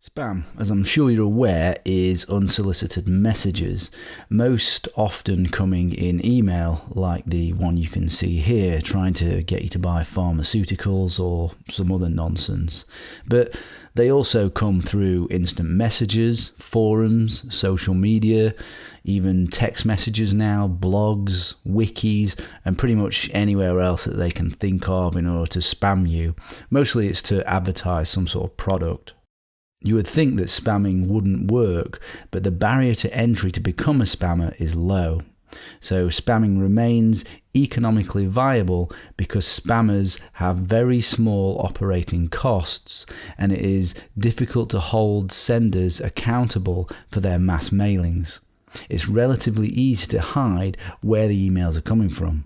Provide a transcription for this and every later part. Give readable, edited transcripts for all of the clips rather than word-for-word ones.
Spam, as I'm sure you're aware, is unsolicited messages, most often coming in email, like the one you can see here, trying to get you to buy pharmaceuticals or some other nonsense. But they also come through instant messages, forums, social media, even text messages now, blogs, wikis, and pretty much anywhere else that they can think of in order to spam you. Mostly it's to advertise some sort of product. You would think that spamming wouldn't work, but the barrier to entry to become a spammer is low. So spamming remains economically viable because spammers have very small operating costs, and it is difficult to hold senders accountable for their mass mailings. It's relatively easy to hide where the emails are coming from.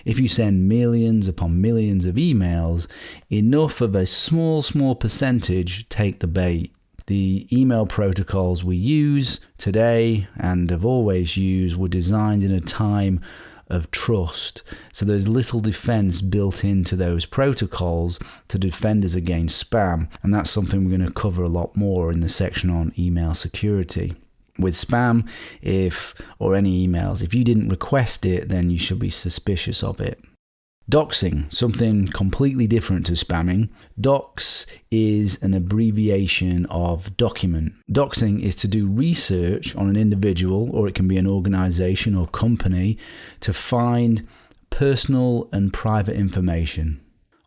If you send millions upon millions of emails, enough of a small percentage take the bait. The email protocols we use today and have always used were designed in a time of trust. So there's little defense built into those protocols to defend us against spam. And that's something we're going to cover a lot more in the section on email security. With spam, or any emails, if you didn't request it, then you should be suspicious of it. Doxing, something completely different to spamming. Dox is an abbreviation of document. Doxing is to do research on an individual, or it can be an organization or company, to find personal and private information,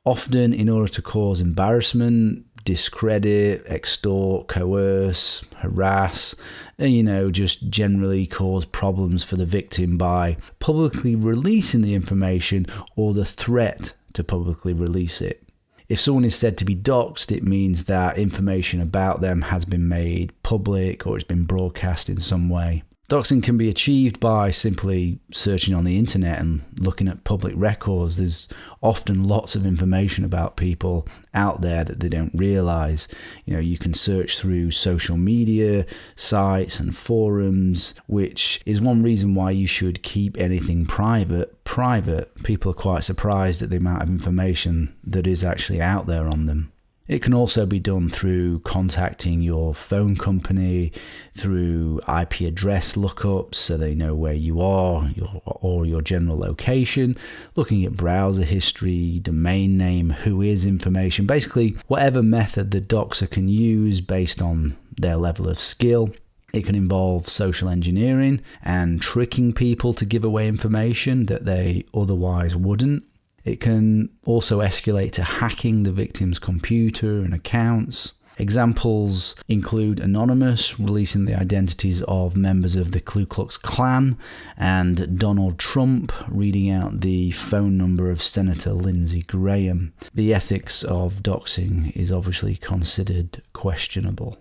often in order to cause embarrassment, discredit, extort, coerce, harass, and just generally cause problems for the victim by publicly releasing the information or the threat to publicly release it. If someone is said to be doxed, it means that information about them has been made public or it's been broadcast in some way. Doxing can be achieved by simply searching on the internet and looking at public records. There's often lots of information about people out there that they don't realize. You can search through social media sites and forums, which is one reason why you should keep anything private. People are quite surprised at the amount of information that is actually out there on them. It can also be done through contacting your phone company, through IP address lookups so they know where you are or your general location, looking at browser history, domain name, who is information, basically whatever method the doxer can use based on their level of skill. It can involve social engineering and tricking people to give away information that they otherwise wouldn't. It can also escalate to hacking the victim's computer and accounts. Examples include Anonymous releasing the identities of members of the Ku Klux Klan and Donald Trump reading out the phone number of Senator Lindsey Graham. The ethics of doxing is obviously considered questionable.